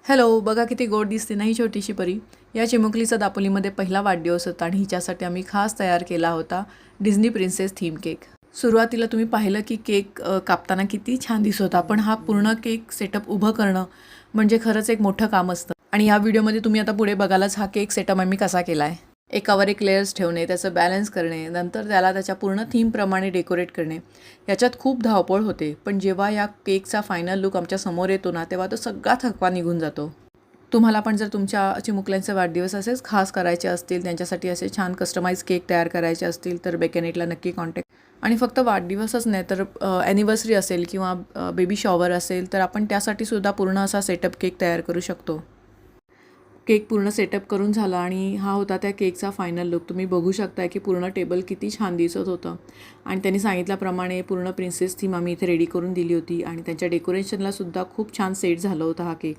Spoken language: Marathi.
हॅलो, बघा किती गोड दिसते ना ही छोटीशी परी. या चिमुकलीचा दापोलीमध्ये पहिला वाढदिवस होता आणि हिच्यासाठी आम्ही खास तयार केला होता डिझनी प्रिन्सेस थीम केक. सुरुवातीला तुम्ही पाहिलं की केक कापताना किती छान दिसत होता, पण हा पूर्ण केक सेटअप उभं करणं म्हणजे खरंच एक मोठं काम असतं. आणि या व्हिडिओमध्ये तुम्ही आता पुढे बघालाच हा केक सेटअप आम्ही कसा केला आहे. एकावर एक लेयर्स ठेवणे, त्याचं बॅलन्स करणे, नंतर त्याला त्याच्या पूर्ण थीमप्रमाणे डेकोरेट करणे, याच्यात खूप धावपळ होते. पण जेव्हा या केकचा फायनल लुक आमच्या समोर येतो ना, तेव्हा तो सगळा थकवा निघून जातो. तुम्हाला पण जर तुमच्या चिमुकल्यांचे वाढदिवस असेच खास करायचे असतील, त्यांच्यासाठी असे छान कस्टमाइज केक तयार करायचे असतील तर बेकनेटला नक्की कॉन्टॅक्ट. आणि फक्त वाढदिवसच नाही तर ॲनिव्हर्सरी असेल किंवा बेबी शॉवर असेल तर आपण त्यासाठी सुद्धा पूर्ण असा सेटअप केक तयार करू शकतो. केक पूर्ण सेटअप करून झाला आणि हा होता त्या केकचा फायनल लुक. तुम्ही बघू शकताय की पूर्ण टेबल किती छान दिसत होतं आणि त्यांनी सांगितल्याप्रमाणे पूर्ण प्रिन्सेस थीम आम्ही इथे रेडी करून दिली होती आणि त्यांच्या डेकोरेशनला सुद्धा खूप छान सेट झालं होतं हा केक.